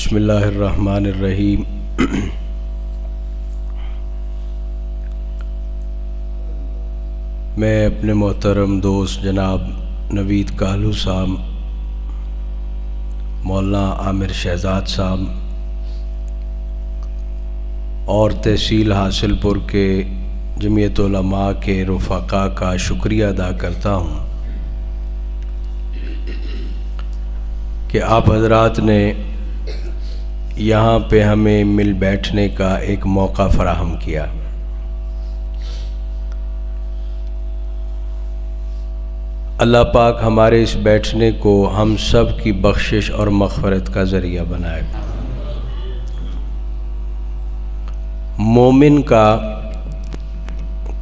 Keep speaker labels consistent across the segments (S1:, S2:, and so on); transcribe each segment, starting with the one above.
S1: بسم اللہ الرحمن الرحیم۔ میں اپنے محترم دوست جناب نوید کالو صاحب، مولانا عامر شہزاد صاحب اور تحصیل حاصل پور کے جمعیت علماء کے رفقا کا شکریہ ادا کرتا ہوں کہ آپ حضرات نے یہاں پہ ہمیں مل بیٹھنے کا ایک موقع فراہم کیا۔ اللہ پاک ہمارے اس بیٹھنے کو ہم سب کی بخشش اور مغفرت کا ذریعہ بنائے۔ مومن کا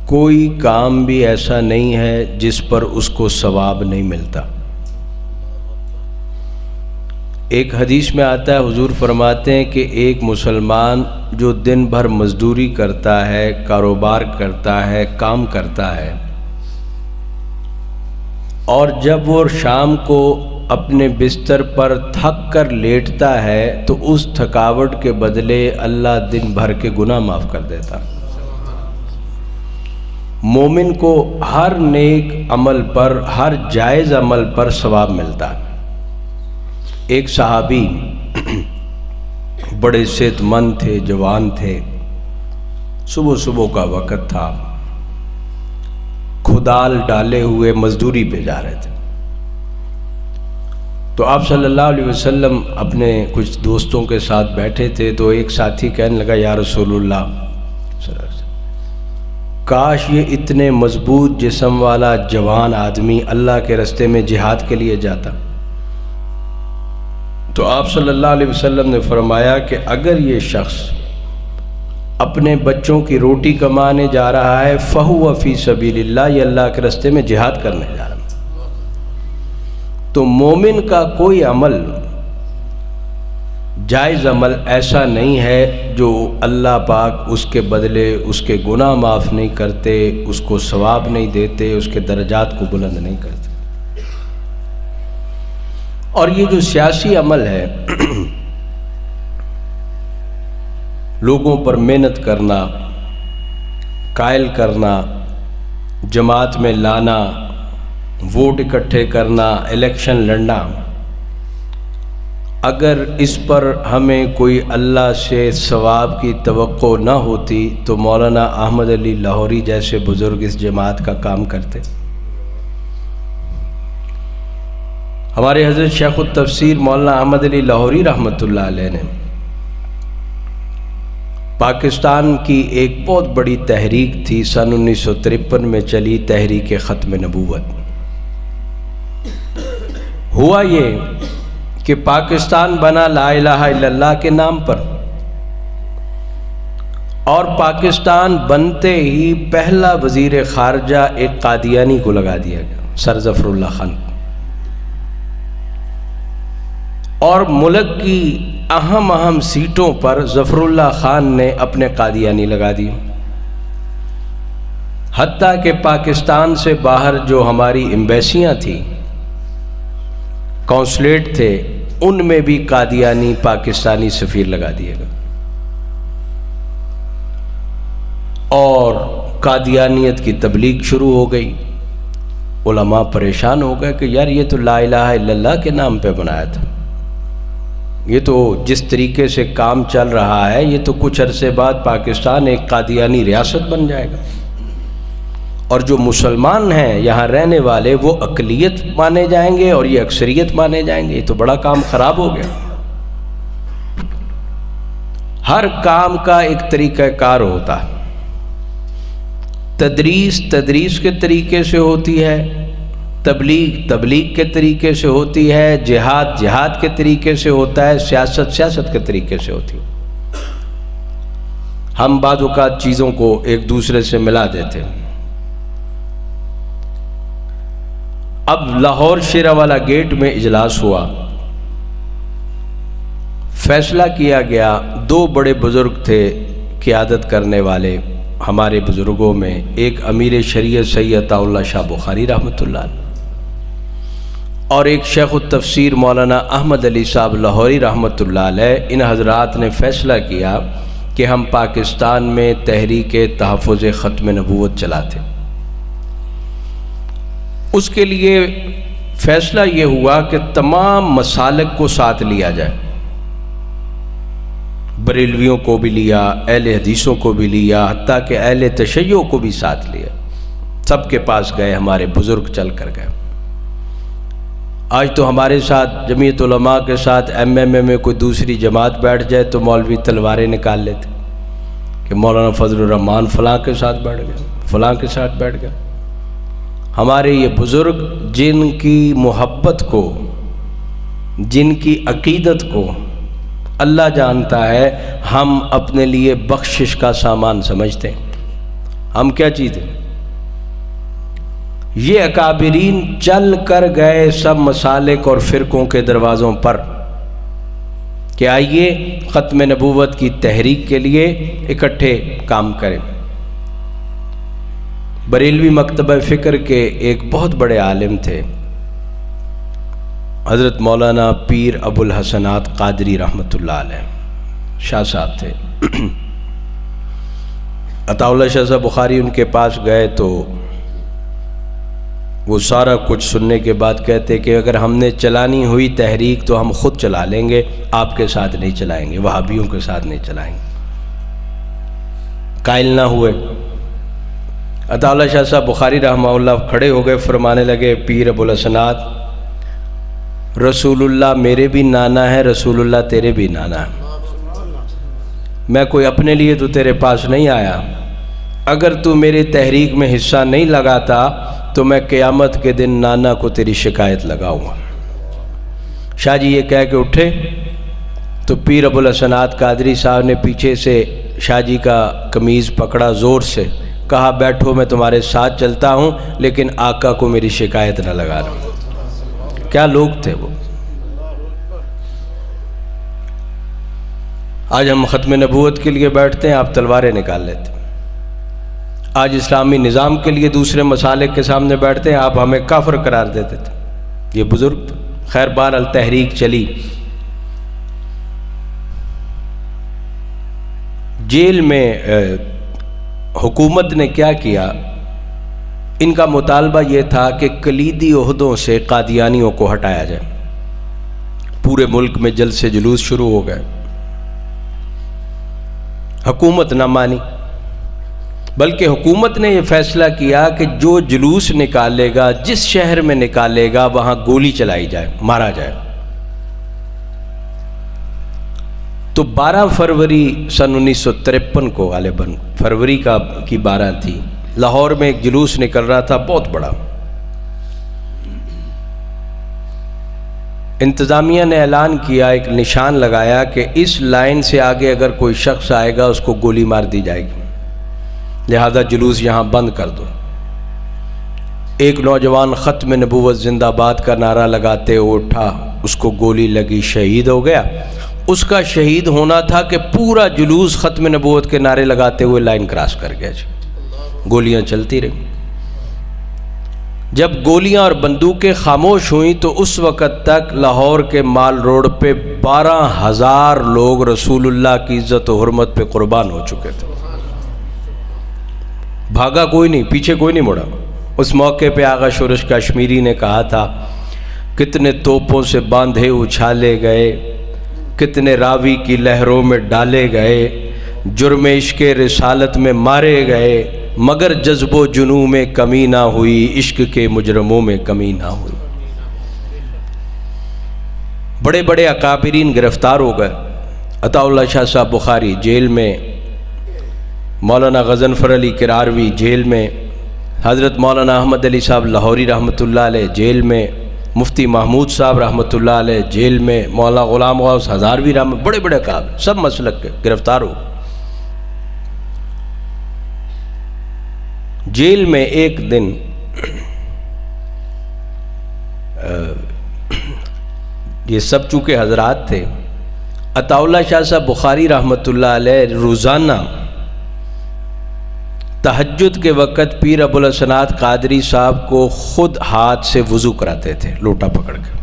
S1: کوئی کام بھی ایسا نہیں ہے جس پر اس کو ثواب نہیں ملتا۔ ایک حدیث میں آتا ہے، حضور فرماتے ہیں کہ ایک مسلمان جو دن بھر مزدوری کرتا ہے، کاروبار کرتا ہے، کام کرتا ہے، اور جب وہ شام کو اپنے بستر پر تھک کر لیٹتا ہے تو اس تھکاوٹ کے بدلے اللہ دن بھر کے گناہ معاف کر دیتا۔ مومن کو ہر نیک عمل پر، ہر جائز عمل پر ثواب ملتا ہے۔ ایک صحابی بڑے صحت مند تھے، جوان تھے، صبح کا وقت تھا، کھدال ڈالے ہوئے مزدوری پہ جا رہے تھے۔ تو آپ صلی اللہ علیہ وسلم اپنے کچھ دوستوں کے ساتھ بیٹھے تھے، تو ایک ساتھی کہنے لگا، یا رسول اللہ، کاش یہ اتنے مضبوط جسم والا جوان آدمی اللہ کے راستے میں جہاد کے لیے جاتا۔ تو آپ صلی اللہ علیہ وسلم نے فرمایا کہ اگر یہ شخص اپنے بچوں کی روٹی کمانے جا رہا ہے فَهُوَ فِي سَبِيلِ اللَّهِ، یہ اللہ کے راستے میں جہاد کرنے جا رہا ہے۔ تو مومن کا کوئی عمل، جائز عمل ایسا نہیں ہے جو اللہ پاک اس کے بدلے اس کے گناہ معاف نہیں کرتے، اس کو ثواب نہیں دیتے، اس کے درجات کو بلند نہیں کرتے۔ اور یہ جو سیاسی عمل ہے، لوگوں پر محنت کرنا، قائل کرنا، جماعت میں لانا، ووٹ اکٹھے کرنا، الیکشن لڑنا، اگر اس پر ہمیں کوئی اللہ سے ثواب کی توقع نہ ہوتی تو مولانا احمد علی لاہوری جیسے بزرگ اس جماعت کا کام کرتے۔ ہمارے حضرت شیخ التفسیر مولانا احمد علی لاہوری رحمۃ اللہ علیہ نے پاکستان کی ایک بہت بڑی تحریک تھی، سن 1953 میں چلی، تحریک ختم نبوت۔ ہوا یہ کہ پاکستان بنا لا الہ الا اللہ کے نام پر، اور پاکستان بنتے ہی پہلا وزیر خارجہ ایک قادیانی کو لگا دیا گیا، سر ظفر اللہ خان، اور ملک کی اہم سیٹوں پر ظفر اللہ خان نے اپنے قادیانی لگا دی۔ حتیٰ کہ پاکستان سے باہر جو ہماری ایمبیسیاں تھیں، کونسلیٹ تھے، ان میں بھی قادیانی پاکستانی سفیر لگا دیا گیا، اور قادیانیت کی تبلیغ شروع ہو گئی۔ علماء پریشان ہو گئے کہ یار یہ تو لا الہ الا اللہ کے نام پہ بنایا تھا، یہ تو جس طریقے سے کام چل رہا ہے، یہ تو کچھ عرصے بعد پاکستان ایک قادیانی ریاست بن جائے گا، اور جو مسلمان ہیں یہاں رہنے والے وہ اقلیت مانے جائیں گے اور یہ اکثریت مانے جائیں گے، یہ تو بڑا کام خراب ہو گیا۔ ہر کام کا ایک طریقہ کار ہوتا ہے، تدریس کے طریقے سے ہوتی ہے، تبلیغ کے طریقے سے ہوتی ہے، جہاد کے طریقے سے ہوتا ہے، سیاست کے طریقے سے ہوتی ہے۔ ہم بعض اوقات چیزوں کو ایک دوسرے سے ملا دیتے ہیں۔ اب لاہور شیراوالا گیٹ میں اجلاس ہوا، فیصلہ کیا گیا، دو بڑے بزرگ تھے قیادت کرنے والے ہمارے بزرگوں میں، ایک امیر شریعت سید عطا اللہ شاہ بخاری رحمۃ اللہ علیہ، اور ایک شیخ التفسیر مولانا احمد علی صاحب لاہوری رحمۃ اللہ علیہ، ان حضرات نے فیصلہ کیا کہ ہم پاکستان میں تحریک تحفظ ختم نبوت چلاتے۔ اس کے لیے فیصلہ یہ ہوا کہ تمام مسالک کو ساتھ لیا جائے، بریلویوں کو بھی لیا، اہل حدیثوں کو بھی لیا، حتیٰ کہ اہل تشیع کو بھی ساتھ لیا۔ سب کے پاس گئے، ہمارے بزرگ چل کر گئے۔ آج تو ہمارے ساتھ جمعیت علماء کے ساتھ ایم ایم اے میں کوئی دوسری جماعت بیٹھ جائے تو مولوی تلواریں نکال لیتے کہ مولانا فضل الرحمان فلاں کے ساتھ بیٹھ گئے، فلاں کے ساتھ بیٹھ گئے۔ ہمارے یہ بزرگ جن کی محبت کو، جن کی عقیدت کو اللہ جانتا ہے، ہم اپنے لیے بخشش کا سامان سمجھتے ہیں۔ ہم کیا چیز ہیں؟ یہ اکابرین چل کر گئے سب مسالک اور فرقوں کے دروازوں پر کہ آئیے ختم نبوت کی تحریک کے لیے اکٹھے کام کریں۔ بریلوی مکتبہ فکر کے ایک بہت بڑے عالم تھے، حضرت مولانا پیر ابو الحسنات قادری رحمۃ اللہ علیہ، شاہ صاحب تھے۔ عطا اللہ شاہ صاحب بخاری ان کے پاس گئے تو وہ سارا کچھ سننے کے بعد کہتے کہ اگر ہم نے چلانی ہوئی تحریک تو ہم خود چلا لیں گے، آپ کے ساتھ نہیں چلائیں گے، وہابیوں کے ساتھ نہیں چلائیں گے۔ قائل نہ ہوئے۔ عطا اللہ شاہ صاحب بخاری رحمہ اللہ کھڑے ہو گئے، فرمانے لگے پیر ابو الحسنات، رسول اللہ میرے بھی نانا ہے، رسول اللہ تیرے بھی نانا ہے، میں کوئی اپنے لیے تو تیرے پاس نہیں آیا، اگر تو میری تحریک میں حصہ نہیں لگاتا تو میں قیامت کے دن نانا کو تیری شکایت لگاؤں گا۔ شاہ جی یہ کہہ کے اٹھے تو پیر ابو الحسنات قادری صاحب نے پیچھے سے شاہ جی کا قمیض پکڑا، زور سے کہا بیٹھو میں تمہارے ساتھ چلتا ہوں لیکن آقا کو میری شکایت نہ لگا رہا۔ کیا لوگ تھے وہ! آج ہم ختم نبوت کے لیے بیٹھتے ہیں، آپ تلواریں نکال لیتے ہیں۔ آج اسلامی نظام کے لیے دوسرے مسالک کے سامنے بیٹھتے ہیں، آپ ہمیں کافر قرار دیتے تھے۔ یہ بزرگ تھے۔ خیر بہر التحریک چلی۔ جیل میں حکومت نے کیا کیا، ان کا مطالبہ یہ تھا کہ کلیدی عہدوں سے قادیانیوں کو ہٹایا جائے۔ پورے ملک میں جلسے جلوس شروع ہو گئے، حکومت نہ مانی، بلکہ حکومت نے یہ فیصلہ کیا کہ جو جلوس نکالے گا، جس شہر میں نکالے گا وہاں گولی چلائی جائے، مارا جائے۔ تو 12 فروری سن 1953 کو غالباً فروری کی 12 تھی، لاہور میں ایک جلوس نکل رہا تھا بہت بڑا۔ انتظامیہ نے اعلان کیا، ایک نشان لگایا کہ اس لائن سے آگے اگر کوئی شخص آئے گا اس کو گولی مار دی جائے گی، لہذا جلوس یہاں بند کر دو۔ ایک نوجوان ختم نبوت زندہ باد کا نعرہ لگاتے اٹھا، اس کو گولی لگی، شہید ہو گیا۔ اس کا شہید ہونا تھا کہ پورا جلوس ختم نبوت کے نعرے لگاتے ہوئے لائن کراس کر گیا۔ گولیاں چلتی رہیں۔ جب گولیاں اور بندوقیں خاموش ہوئیں تو اس وقت تک لاہور کے مال روڈ پہ 12,000 لوگ رسول اللہ کی عزت و حرمت پہ قربان ہو چکے تھے۔ بھاگا کوئی نہیں، پیچھے کوئی نہیں مڑا۔ اس موقع پہ آغا شورش کشمیری نے کہا تھا، کتنے توپوں سے باندھے اچھالے گئے، کتنے راوی کی لہروں میں ڈالے گئے، جرم عشق رسالت میں مارے گئے، مگر جذب و جنوں میں کمی نہ ہوئی، عشق کے مجرموں میں کمی نہ ہوئی۔ بڑے بڑے اکابرین گرفتار ہو گئے۔ عطا اللہ شاہ صاحب بخاری جیل میں، مولانا غضنفر علی کراروی جیل میں، حضرت مولانا احمد علی صاحب لاہوری رحمۃ اللہ علیہ جیل میں، مفتی محمود صاحب رحمۃ اللہ علیہ جیل میں، مولانا غلام غوث ہزاروی رحمۃ، بڑے بڑے اکابر سب مسلک کے گرفتار ہو۔ جیل میں ایک دن یہ سب چونکہ حضرات تھے، عطا اللہ شاہ صاحب بخاری رحمۃ اللہ علیہ روزانہ تہجد کے وقت پیر ابوالحسنات قادری صاحب کو خود ہاتھ سے وضو کراتے تھے لوٹا پکڑ کے.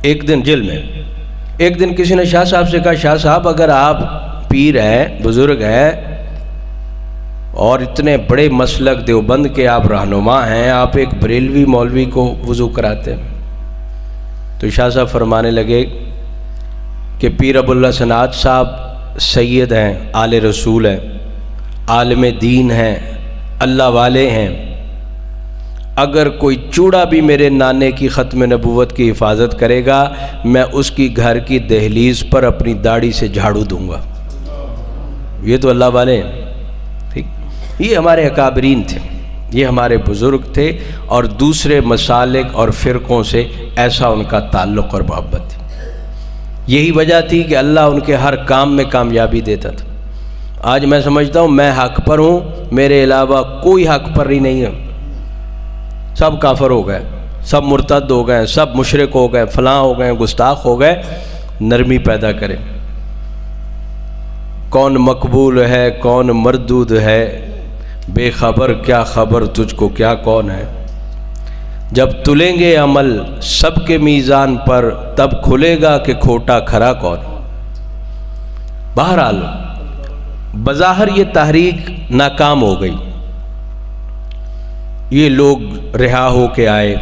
S1: ایک دن جیل میں ایک دن کسی نے شاہ صاحب سے کہا شاہ صاحب اگر آپ پیر ہیں بزرگ ہیں اور اتنے بڑے مسلک دیوبند کے آپ رہنما ہیں, آپ ایک بریلوی مولوی کو وضو کراتے ہیں. تو شاہ صاحب فرمانے لگے کہ پیر ابوالحسنات صاحب سید ہیں, آل رسول ہیں, عالم دین ہیں, اللہ والے ہیں. اگر کوئی چوڑا بھی میرے نانے کی ختم نبوت کی حفاظت کرے گا میں اس کی گھر کی دہلیز پر اپنی داڑھی سے جھاڑو دوں گا. یہ تو اللہ والے ہیں. ٹھیک, یہ ہمارے اکابرین تھے, یہ ہمارے بزرگ تھے, اور دوسرے مسالک اور فرقوں سے ایسا ان کا تعلق اور محبت تھی. یہی وجہ تھی کہ اللہ ان کے ہر کام میں کامیابی دیتا تھا. آج میں سمجھتا ہوں میں حق پر ہوں, میرے علاوہ کوئی حق پر ہی نہیں ہے. سب کافر ہو گئے, سب مرتد ہو گئے, سب مشرک ہو گئے, فلاں ہو گئے, گستاخ ہو گئے. نرمی پیدا کرے, کون مقبول ہے کون مردود ہے, بے خبر کیا خبر تجھ کو کیا کون ہے. جب تلیں گے عمل سب کے میزان پر تب کھلے گا کہ کھوٹا کھرا کون. بہرحال بظاہر یہ تحریک ناکام ہو گئی. یہ لوگ رہا ہو کے آئے.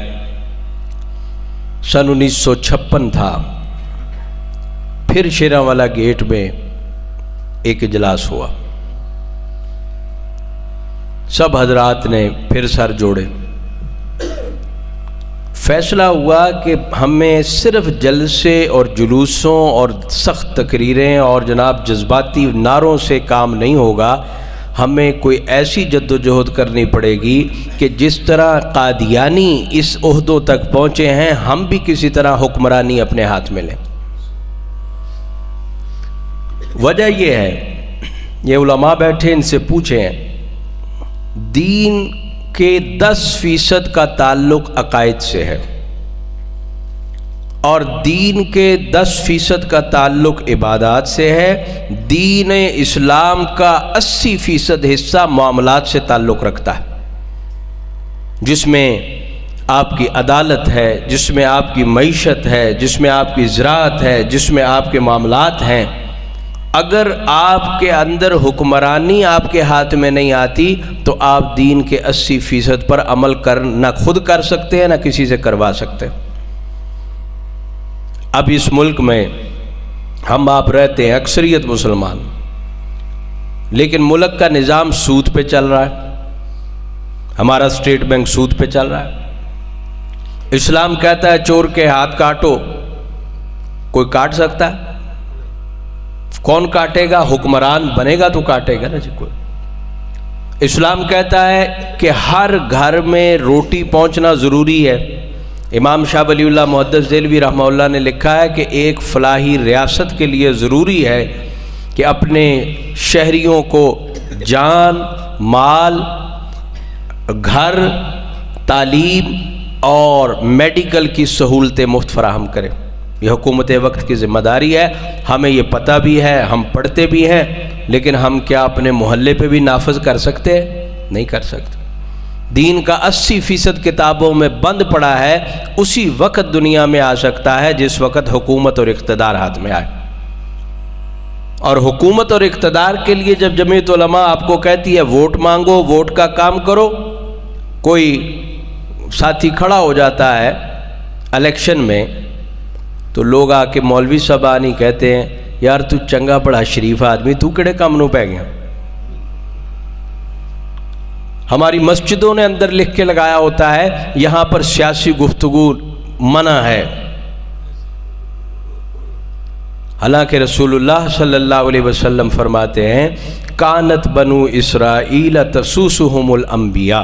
S1: سن 1956 تھا. پھر شیراں گیٹ میں ایک اجلاس ہوا. سب حضرات نے پھر سر جوڑے. فیصلہ ہوا کہ ہمیں صرف جلسے اور جلوسوں اور سخت تقریریں اور جناب جذباتی نعروں سے کام نہیں ہوگا. ہمیں کوئی ایسی جد و جہد کرنی پڑے گی کہ جس طرح قادیانی اس عہدوں تک پہنچے ہیں ہم بھی کسی طرح حکمرانی اپنے ہاتھ میں لیں. وجہ یہ ہے, یہ علماء بیٹھے ان سے پوچھیں, دین کے 10% کا تعلق عقائد سے ہے اور دین کے 10% کا تعلق عبادات سے ہے. دین اسلام کا 80% حصہ معاملات سے تعلق رکھتا ہے, جس میں آپ کی عدالت ہے, جس میں آپ کی معیشت ہے, جس میں آپ کی زراعت ہے, جس میں آپ کے معاملات ہیں. اگر آپ کے اندر حکمرانی آپ کے ہاتھ میں نہیں آتی تو آپ دین کے 80% پر عمل نہ خود کر سکتے ہیں نہ کسی سے کروا سکتے. اب اس ملک میں ہم آپ رہتے ہیں اکثریت مسلمان, لیکن ملک کا نظام سود پہ چل رہا ہے. ہمارا اسٹیٹ بینک سود پہ چل رہا ہے. اسلام کہتا ہے چور کے ہاتھ کاٹو, کوئی کاٹ سکتا ہے؟ کون کاٹے گا؟ حکمران بنے گا تو کاٹے گا نا جی کوئی. اسلام کہتا ہے کہ ہر گھر میں روٹی پہنچنا ضروری ہے. امام شاہ ولی اللہ محدث دہلوی رحمہ اللہ نے لکھا ہے کہ ایک فلاحی ریاست کے لیے ضروری ہے کہ اپنے شہریوں کو جان, مال, گھر, تعلیم اور میڈیکل کی سہولتیں مفت فراہم کرے. یہ حکومت وقت کی ذمہ داری ہے. ہمیں یہ پتہ بھی ہے, ہم پڑھتے بھی ہیں, لیکن ہم کیا اپنے محلے پہ بھی نافذ کر سکتے ہیں؟ نہیں کر سکتے. دین کا 80% کتابوں میں بند پڑا ہے. اسی وقت دنیا میں آ سکتا ہے جس وقت حکومت اور اقتدار ہاتھ میں آئے. اور حکومت اور اقتدار کے لیے جب جمعیت علماء آپ کو کہتی ہے ووٹ مانگو, ووٹ کا کام کرو, کوئی ساتھی کھڑا ہو جاتا ہے الیکشن میں تو لوگ آ کے مولوی صاحبانی کہتے ہیں یار تو چنگا بڑا شریف آدمی, تو کڑے کام نو پہ گیا. ہماری مسجدوں نے اندر لکھ کے لگایا ہوتا ہے یہاں پر سیاسی گفتگو منع ہے. حالانکہ رسول اللہ صلی اللہ علیہ وسلم فرماتے ہیں کانت بنو اسرائیل تسوسہم الانبیاء,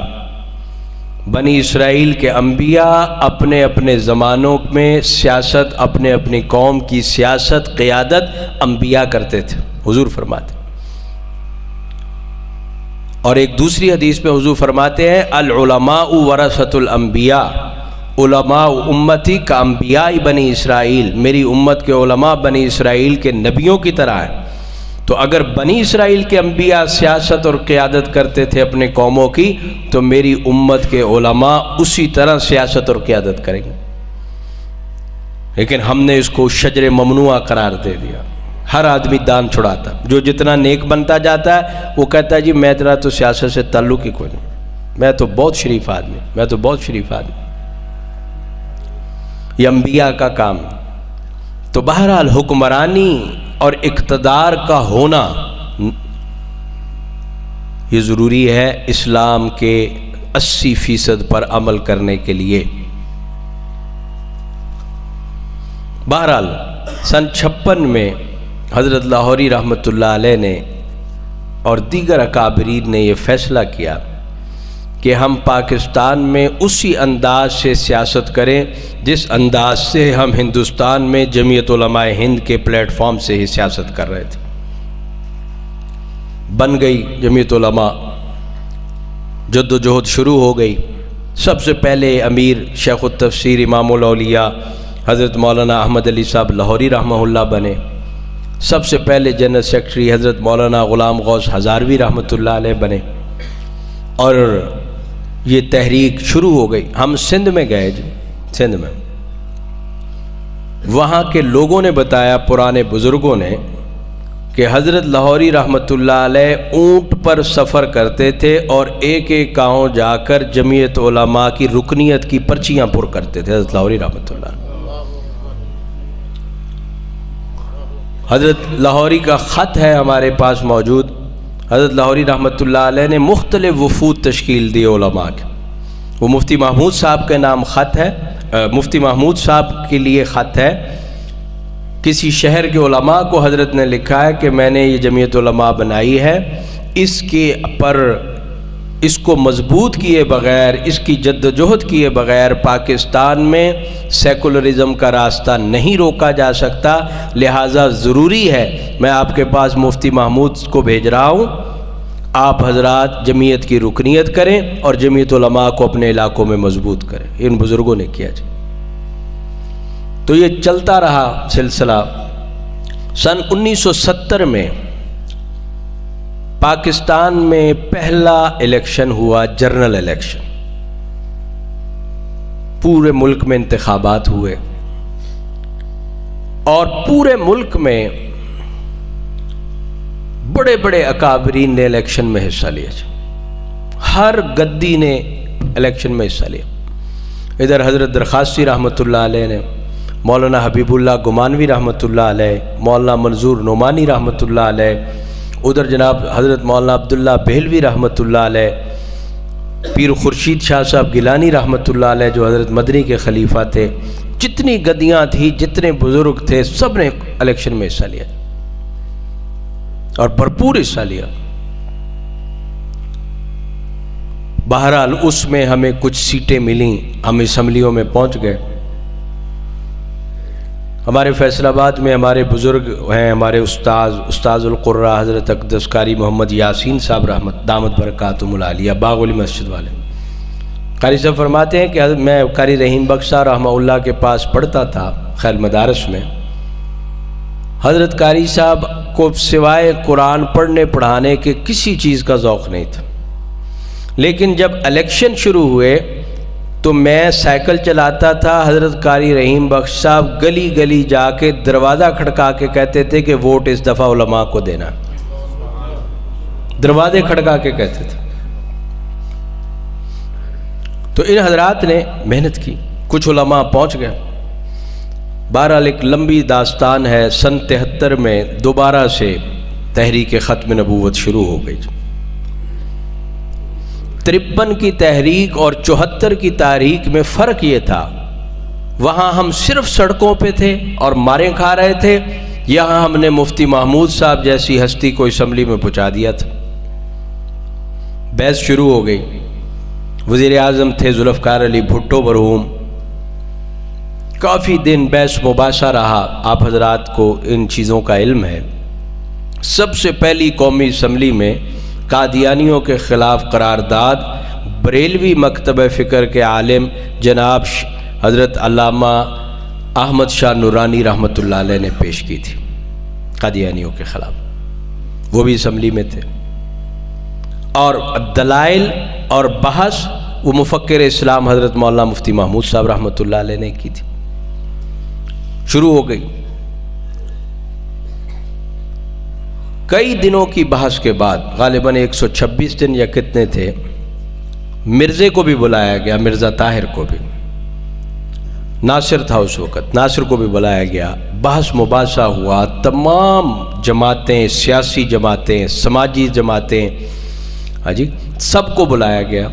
S1: بنی اسرائیل کے انبیاء اپنے اپنے زمانوں میں سیاست, اپنے اپنی قوم کی سیاست, قیادت انبیاء کرتے تھے. حضور فرماتے. اور ایک دوسری حدیث میں حضور فرماتے ہیں العلماء ورثۃ الانبیاء, علماء امتی کا انبیاء بنی اسرائیل, میری امت کے علماء بنی اسرائیل کے نبیوں کی طرح ہیں. تو اگر بنی اسرائیل کے انبیاء سیاست اور قیادت کرتے تھے اپنے قوموں کی، تو میری امت کے علماء اسی طرح سیاست اور قیادت کریں گے. لیکن ہم نے اس کو شجر ممنوعہ قرار دے دیا. ہر آدمی دان چھڑاتا، جو جتنا نیک بنتا جاتا ہے وہ کہتا ہے جی میں تیرا تو سیاست سے تعلق ہی کوئی نہیں، میں تو بہت شریف آدمی، میں تو بہت شریف آدمی. یہ انبیاء کا کام. تو بہرحال حکمرانی اور اقتدار کا ہونا یہ ضروری ہے اسلام کے 80% پر عمل کرنے کے لیے. بہرحال سن 56 میں حضرت لاہوری رحمۃ اللہ علیہ نے اور دیگر اکابرین نے یہ فیصلہ کیا کہ ہم پاکستان میں اسی انداز سے سیاست کریں جس انداز سے ہم ہندوستان میں جمعیت علماء ہند کے پلیٹ فارم سے ہی سیاست کر رہے تھے. بن گئی جمعیت علماء، جد و جہد شروع ہو گئی. سب سے پہلے امیر شیخ التفسیر امام الاولیاء حضرت مولانا احمد علی صاحب لاہوری رحمہ اللہ بنے. سب سے پہلے جنرل سیکرٹری حضرت مولانا غلام غوث ہزاروی رحمۃ اللہ علیہ بنے. اور یہ تحریک شروع ہو گئی. ہم سندھ میں گئے جی، سندھ میں وہاں کے لوگوں نے بتایا، پرانے بزرگوں نے، کہ حضرت لاہوری رحمۃ اللہ علیہ اونٹ پر سفر کرتے تھے اور ایک ایک گاؤں جا کر جمعیت علماء کی رکنیت کی پرچیاں پر کرتے تھے. حضرت لاہوری رحمۃ اللہ علیہ، حضرت لاہوری کا خط ہے ہمارے پاس موجود. حضرت لاہوری رحمۃ اللہ علیہ نے مختلف وفود تشکیل دی علماء کے. وہ مفتی محمود صاحب کے نام خط ہے، مفتی محمود صاحب کے لیے خط ہے. کسی شہر کے علماء کو حضرت نے لکھا ہے کہ میں نے یہ جمعیت علماء بنائی ہے، اس کو مضبوط کیے بغیر، اس کی جد و جہد کیے بغیر پاکستان میں سیکولرزم کا راستہ نہیں روکا جا سکتا. لہٰذا ضروری ہے، میں آپ کے پاس مفتی محمود کو بھیج رہا ہوں، آپ حضرات جمعیت کی رکنیت کریں اور جمعیت علماء کو اپنے علاقوں میں مضبوط کریں. ان بزرگوں نے کیا جی. تو یہ چلتا رہا سلسلہ. سن 1970 میں پاکستان میں پہلا الیکشن ہوا، جنرل الیکشن. پورے ملک میں انتخابات ہوئے اور پورے ملک میں بڑے بڑے اکابرین نے الیکشن میں حصہ لیا. ہر گدی نے الیکشن میں حصہ لیا. ادھر حضرت درخواستی رحمۃ اللہ علیہ نے، مولانا حبیب اللہ گمانوی رحمۃ اللہ علیہ، مولانا منظور نعمانی رحمۃ اللہ علیہ، ادھر جناب حضرت مولانا عبداللہ بہلوی رحمۃ اللہ علیہ، پیر خورشید شاہ صاحب گیلانی رحمۃ اللہ علیہ جو حضرت مدنی کے خلیفہ تھے. جتنی گدیاں تھیں، جتنے بزرگ تھے، سب نے الیکشن میں حصہ لیا اور بھرپور حصہ لیا. بہرحال اس میں ہمیں کچھ سیٹیں ملیں، ہم اسمبلیوں میں پہنچ گئے. ہمارے فیصل آباد میں ہمارے بزرگ ہیں، ہمارے استاذ القرہ حضرت اقدس قاری محمد یاسین صاحب رحمت دامت برکاتہم العالیہ، باغ ولی مسجد والے. قاری صاحب فرماتے ہیں کہ میں قاری رحیم بخش صاحب رحمہ اللہ کے پاس پڑھتا تھا خیر مدارس میں. حضرت قاری صاحب کو سوائے قرآن پڑھنے پڑھانے کے کسی چیز کا ذوق نہیں تھا. لیکن جب الیکشن شروع ہوئے تو میں سائیکل چلاتا تھا، حضرت قاری رحیم بخش صاحب گلی گلی جا کے دروازہ کھڑکا کے کہتے تھے کہ ووٹ اس دفعہ علماء کو دینا. دروازے کھڑکا کے کہتے تھے. تو ان حضرات نے محنت کی، کچھ علماء پہنچ گئے. بہرحال ایک لمبی داستان ہے. سن 73 میں دوبارہ سے تحریک ختم نبوت شروع ہو گئی. 53 کی تحریک اور 74 کی تحریک میں فرق یہ تھا، وہاں ہم صرف سڑکوں پہ تھے اور ماریں کھا رہے تھے. یہاں ہم نے مفتی محمود صاحب جیسی ہستی کو اسمبلی میں پہنچا دیا تھا. بحث شروع ہو گئی. وزیر اعظم تھے ذوالفقار علی بھٹو مرحوم. کافی دن بحث مباحثہ رہا. آپ حضرات کو ان چیزوں کا علم ہے. سب سے پہلی قومی اسمبلی میں قادیانیوں کے خلاف قرارداد بریلوی مکتب فکر کے عالم جناب حضرت علامہ احمد شاہ نورانی رحمۃ اللہ علیہ نے پیش کی تھی قادیانیوں کے خلاف. وہ بھی اسمبلی میں تھے، اور دلائل اور بحث وہ مفکر اسلام حضرت مولانا مفتی محمود صاحب رحمۃ اللہ علیہ نے کی تھی، شروع ہو گئی۔ کئی دنوں کی بحث کے بعد، غالباً 126 دن یا کتنے تھے، مرزے کو بھی بلایا گیا، مرزا طاہر کو بھی، ناصر تھا اس وقت، ناصر کو بھی بلایا گیا، بحث مباحثہ ہوا، تمام جماعتیں، سیاسی جماعتیں، سماجی جماعتیں، ہاں جی، سب کو بلایا گیا،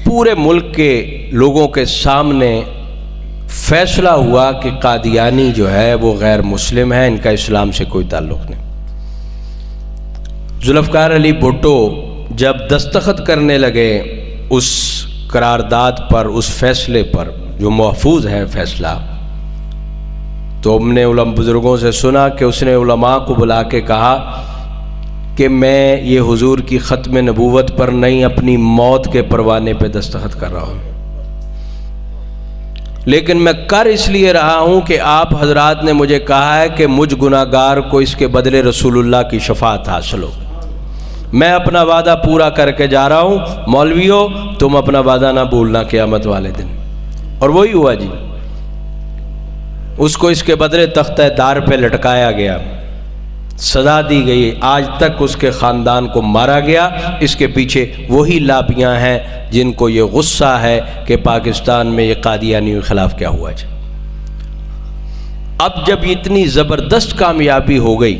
S1: پورے ملک کے لوگوں کے سامنے فیصلہ ہوا کہ قادیانی جو ہے وہ غیر مسلم ہے، ان کا اسلام سے کوئی تعلق نہیں۔ ذوالفقار علی بھٹو جب دستخط کرنے لگے اس قرارداد پر، اس فیصلے پر جو محفوظ ہے فیصلہ، تو ہم نے بزرگوں سے سنا کہ اس نے علماء کو بلا کے کہا کہ میں یہ حضور کی ختم نبوت پر نہیں، اپنی موت کے پروانے پہ دستخط کر رہا ہوں، لیکن میں کر اس لیے رہا ہوں کہ آپ حضرات نے مجھے کہا ہے کہ مجھ گناہگار کو اس کے بدلے رسول اللہ کی شفاعت حاصل ہو، میں اپنا وعدہ پورا کر کے جا رہا ہوں، مولویوں تم اپنا وعدہ نہ بھولنا قیامت والے دن۔ اور وہی ہوا جی، اس کو اس کے بدلے تختہ دار پہ لٹکایا گیا، سزا دی گئی، آج تک اس کے خاندان کو مارا گیا۔ اس کے پیچھے وہی لابیاں ہیں جن کو یہ غصہ ہے کہ پاکستان میں یہ قادیانیوں کے خلاف کیا ہوا جائے۔ اب جب اتنی زبردست کامیابی ہو گئی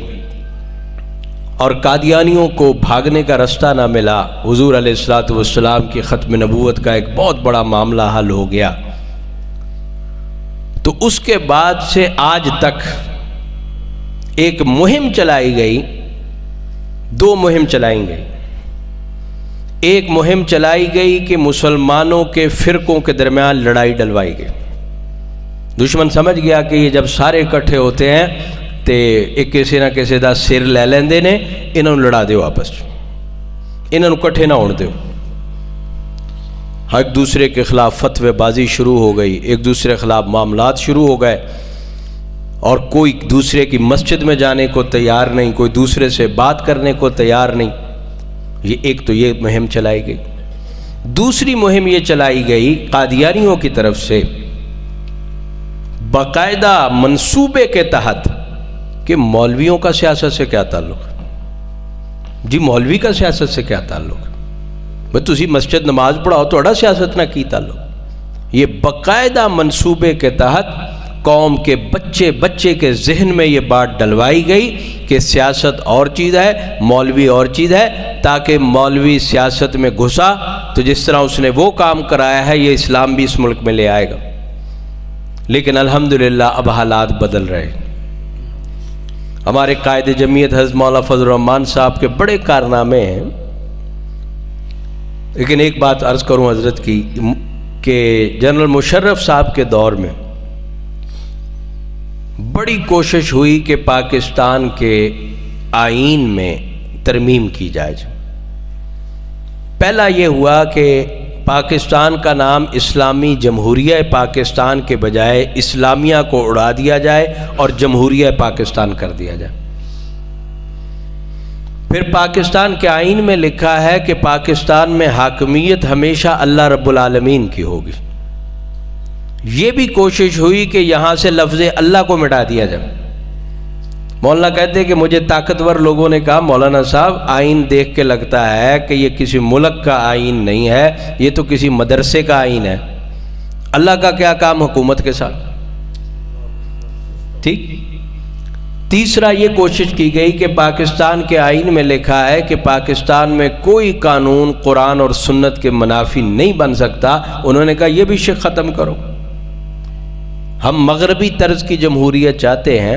S1: اور قادیانیوں کو بھاگنے کا رستہ نہ ملا، حضور علیہ الصلوۃ والسلام کی ختم نبوت کا ایک بہت بڑا معاملہ حل ہو گیا، تو اس کے بعد سے آج تک ایک مہم چلائی گئی، دو مہم چلائی گئی۔ ایک مہم چلائی گئی کہ مسلمانوں کے فرقوں کے درمیان لڑائی ڈلوائی گئی۔ دشمن سمجھ گیا کہ یہ جب سارے اکٹھے ہوتے ہیں تو ایک کسی نہ کسی دا سر لے لیندے نے، انہوں لڑا دیو آپس، انہوں کٹھے نہ ہونے دیو۔ ایک دوسرے کے خلاف فتوی بازی شروع ہو گئی، ایک دوسرے کے خلاف معاملات شروع ہو گئے، اور کوئی دوسرے کی مسجد میں جانے کو تیار نہیں، کوئی دوسرے سے بات کرنے کو تیار نہیں۔ یہ ایک تو یہ مہم چلائی گئی۔ دوسری مہم یہ چلائی گئی قادیانیوں کی طرف سے باقاعدہ منصوبے کے تحت کہ مولویوں کا سیاست سے کیا تعلق ہے؟ جی مولوی کا سیاست سے کیا تعلق ہے؟ بھئی تسی مسجد نماز پڑھاؤ، تھوڑا سیاست نہ کی تعلق۔ یہ باقاعدہ منصوبے کے تحت قوم کے بچے کے ذہن میں یہ بات ڈلوائی گئی کہ سیاست اور چیز ہے، مولوی اور چیز ہے، تاکہ مولوی سیاست میں گھسا تو جس طرح اس نے وہ کام کرایا ہے یہ اسلام بھی اس ملک میں لے آئے گا۔ لیکن الحمدللہ اب حالات بدل رہے۔ ہمارے قائد جمعیت حضرت مولانا فضل الرحمان صاحب کے بڑے کارنامے ہیں، لیکن ایک بات عرض کروں حضرت کی کہ جنرل مشرف صاحب کے دور میں بڑی کوشش ہوئی کہ پاکستان کے آئین میں ترمیم کی جائے۔ پہلا یہ ہوا کہ پاکستان کا نام اسلامی جمہوریہ پاکستان کے بجائے اسلامیہ کو اڑا دیا جائے اور جمہوریہ پاکستان کر دیا جائے۔ پھر پاکستان کے آئین میں لکھا ہے کہ پاکستان میں حاکمیت ہمیشہ اللہ رب العالمین کی ہوگی۔ یہ بھی کوشش ہوئی کہ یہاں سے لفظ اللہ کو مٹا دیا جائے۔ مولانا کہتے ہیں کہ مجھے طاقتور لوگوں نے کہا مولانا صاحب آئین دیکھ کے لگتا ہے کہ یہ کسی ملک کا آئین نہیں ہے، یہ تو کسی مدرسے کا آئین ہے، اللہ کا کیا کام حکومت کے ساتھ۔ ٹھیک۔ تیسرا یہ کوشش کی گئی کہ پاکستان کے آئین میں لکھا ہے کہ پاکستان میں کوئی قانون قرآن اور سنت کے منافی نہیں بن سکتا۔ انہوں نے کہا یہ بھی شک ختم کرو، ہم مغربی طرز کی جمہوریت چاہتے ہیں،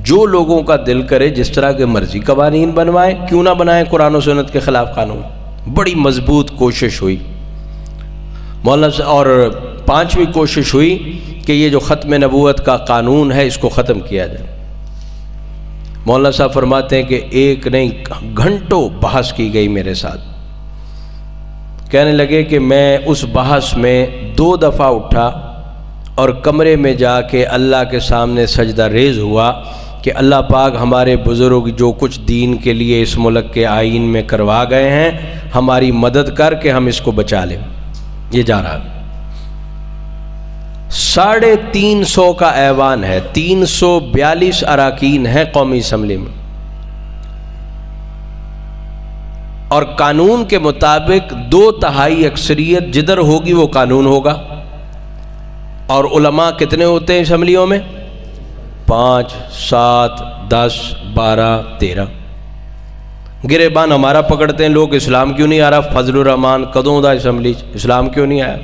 S1: جو لوگوں کا دل کرے جس طرح کے مرضی قوانین بنوائیں، کیوں نہ بنائیں قرآن و سنت کے خلاف قانون۔ بڑی مضبوط کوشش ہوئی مولانا، اور پانچویں کوشش ہوئی کہ یہ جو ختم نبوت کا قانون ہے اس کو ختم کیا جائے۔ مولانا صاحب فرماتے ہیں کہ ایک نہیں گھنٹوں بحث کی گئی میرے ساتھ۔ کہنے لگے کہ میں اس بحث میں 2 دفعہ اٹھا اور کمرے میں جا کے اللہ کے سامنے سجدہ ریز ہوا کہ اللہ پاک ہمارے بزرگ جو کچھ دین کے لیے اس ملک کے آئین میں کروا گئے ہیں ہماری مدد کر کے ہم اس کو بچا لیں۔ یہ جا رہا ہے 350 کا ایوان ہے، 342 اراکین ہیں قومی اسمبلی میں، اور قانون کے مطابق 2/3 اکثریت جدھر ہوگی وہ قانون ہوگا۔ اور علماء کتنے ہوتے ہیں اسمبلیوں میں؟ 5 7 10 12 13۔ گریبان ہمارا پکڑتے ہیں لوگ، اسلام کیوں نہیں آ رہا؟ فضل الرحمان کدوں دا اسمبلی اسلام کیوں نہیں آیا؟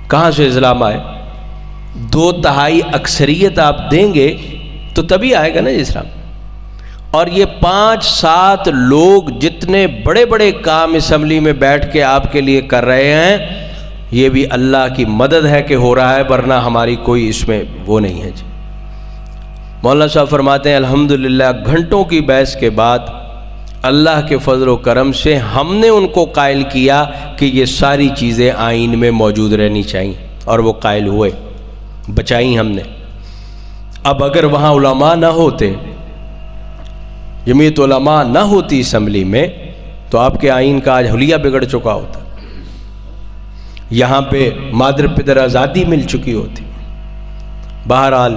S1: کہاں سے اسلام آئے؟ 2/3 اکثریت آپ دیں گے تو تبھی آئے گا نا اسلام۔ اور یہ 5 7 لوگ جتنے بڑے بڑے کام اسمبلی میں بیٹھ کے آپ کے لیے کر رہے ہیں یہ بھی اللہ کی مدد ہے کہ ہو رہا ہے، ورنہ ہماری کوئی اس میں وہ نہیں ہے جی۔ مولانا صاحب فرماتے ہیں الحمدللہ گھنٹوں کی بحث کے بعد اللہ کے فضل و کرم سے ہم نے ان کو قائل کیا کہ یہ ساری چیزیں آئین میں موجود رہنی چاہیے، اور وہ قائل ہوئے، بچائیں ہم نے۔ اب اگر وہاں علماء نہ ہوتے، جمعیت علماء نہ ہوتی اسمبلی میں، تو آپ کے آئین کا آج حلیہ بگڑ چکا ہوتا، یہاں پہ مادر پدر آزادی مل چکی ہوتی۔ بہرحال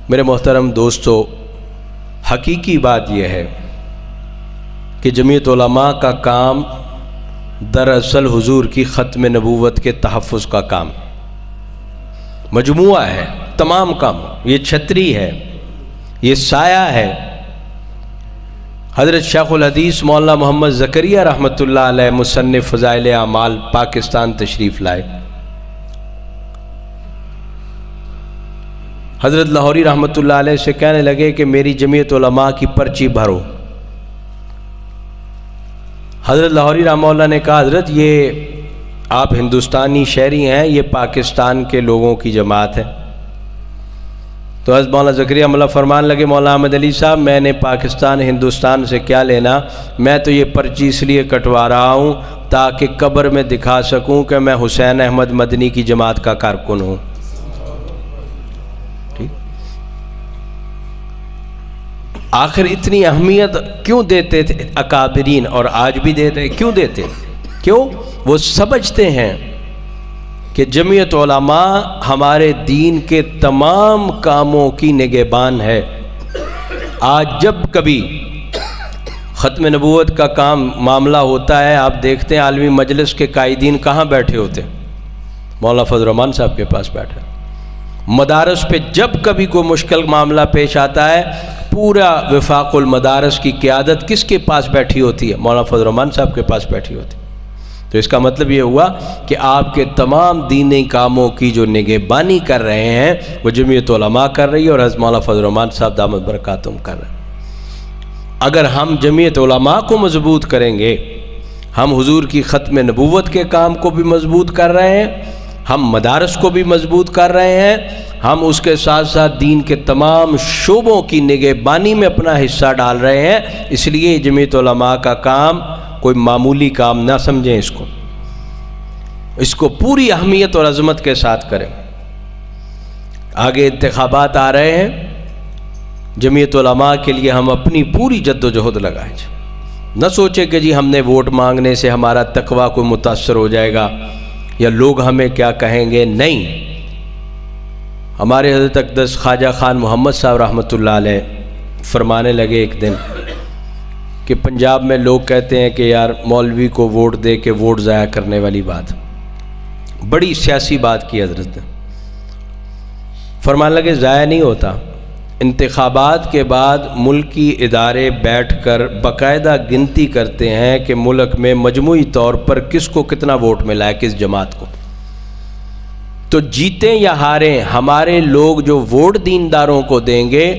S1: میرے محترم دوستو، حقیقی بات یہ ہے کہ جمعیت علماء کا کام دراصل حضور کی ختم نبوت کے تحفظ کا کام مجموعہ ہے، تمام کام، یہ چھتری ہے، یہ سایہ ہے۔ حضرت شیخ الحدیث مولانا محمد زکریا رحمۃ اللہ علیہ مصنف فضائل اعمال پاکستان تشریف لائے۔ حضرت لاہوری رحمۃ اللہ علیہ سے کہنے لگے کہ میری جمعیت علماء کی پرچی بھرو۔ حضرت لاہوری رحمہ اللہ نے کہا حضرت یہ آپ ہندوستانی شہری ہیں، یہ پاکستان کے لوگوں کی جماعت ہے۔ تو حضرت مولانا زکریا مولا فرمان لگے مولانا احمد علی صاحب میں نے پاکستان ہندوستان سے کیا لینا، میں تو یہ پرچی اس لیے کٹوا رہا ہوں تاکہ قبر میں دکھا سکوں کہ میں حسین احمد مدنی کی جماعت کا کارکن ہوں۔ آخر اتنی اہمیت کیوں دیتے تھے اکابرین، اور آج بھی دیتے، کیوں دیتے؟ کیوں؟ وہ سمجھتے ہیں کہ جمعیت علماء ہمارے دین کے تمام کاموں کی نگہبان ہے۔ آج جب کبھی ختم نبوت کا کام معاملہ ہوتا ہے، آپ دیکھتے ہیں عالمی مجلس کے قائدین کہاں بیٹھے ہوتے ہیں؟ مولانا فضل الرحمان صاحب کے پاس بیٹھے۔ مدارس پہ جب کبھی کوئی مشکل معاملہ پیش آتا ہے، پورا وفاق المدارس کی قیادت کس کے پاس بیٹھی ہوتی ہے؟ مولانا فضل الرحمان صاحب کے پاس بیٹھی ہوتی ہے۔ تو اس کا مطلب یہ ہوا کہ آپ کے تمام دینی کاموں کی جو نگہبانی کر رہے ہیں وہ جمعیت علماء کر رہی ہے، اور حضرت مولانا فضل الرحمان صاحب دامت برکاتہم کر رہے ہیں۔ اگر ہم جمعیت علماء کو مضبوط کریں گے، ہم حضور کی ختم نبوت کے کام کو بھی مضبوط کر رہے ہیں، ہم مدارس کو بھی مضبوط کر رہے ہیں، ہم اس کے ساتھ ساتھ دین کے تمام شعبوں کی نگہبانی میں اپنا حصہ ڈال رہے ہیں۔ اس لیے جمعیت علماء کا کام کوئی معمولی کام نہ سمجھیں، اس کو پوری اہمیت اور عظمت کے ساتھ کریں۔ آگے انتخابات آ رہے ہیں، جمعیت علماء کے لیے ہم اپنی پوری جد و جہد لگائیں۔ نہ سوچیں کہ جی ہم نے ووٹ مانگنے سے ہمارا تقویٰ کوئی متاثر ہو جائے گا یا لوگ ہمیں کیا کہیں گے، نہیں۔ ہمارے حضرت اقدس خواجہ خان محمد صاحب رحمۃ اللہ علیہ فرمانے لگے ایک دن کہ پنجاب میں لوگ کہتے ہیں کہ یار مولوی کو ووٹ دے کے ووٹ ضائع کرنے والی بات، بڑی سیاسی بات کی حضرت نے۔ فرمانے لگے ضائع نہیں ہوتا، انتخابات کے بعد ملکی ادارے بیٹھ کر باقاعدہ گنتی کرتے ہیں کہ ملک میں مجموعی طور پر کس کو کتنا ووٹ ملا ہے، کس جماعت کو۔ تو جیتیں یا ہاریں، ہمارے لوگ جو ووٹ دینداروں کو دیں گے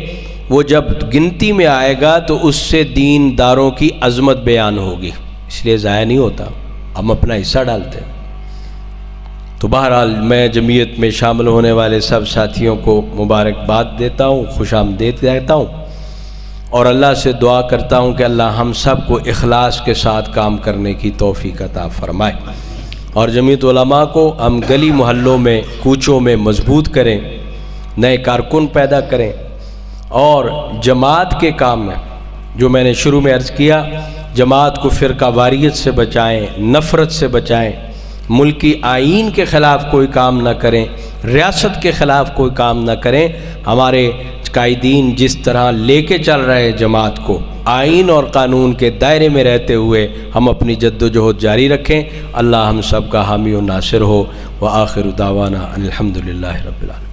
S1: وہ جب گنتی میں آئے گا تو اس سے دینداروں کی عظمت بیان ہوگی، اس لیے ضائع نہیں ہوتا، ہم اپنا حصہ ڈالتے ہیں۔ تو بہرحال میں جمعیت میں شامل ہونے والے سب ساتھیوں کو مبارکباد دیتا ہوں، خوش آمدید کہتا ہوں، اور اللہ سے دعا کرتا ہوں کہ اللہ ہم سب کو اخلاص کے ساتھ کام کرنے کی توفیق عطا فرمائے، اور جمعیت علماء کو ہم گلی محلوں میں کوچوں میں مضبوط کریں، نئے کارکن پیدا کریں، اور جماعت کے کام میں جو میں نے شروع میں عرض کیا، جماعت کو فرقہ واریت سے بچائیں، نفرت سے بچائیں، ملکی آئین کے خلاف کوئی کام نہ کریں، ریاست کے خلاف کوئی کام نہ کریں۔ ہمارے قائدین جس طرح لے کے چل رہے ہیں جماعت کو، آئین اور قانون کے دائرے میں رہتے ہوئے ہم اپنی جد و جہد جاری رکھیں۔ اللہ ہم سب کا حامی و ناصر ہو۔ وآخر دعوانا الحمدللہ رب العالمین۔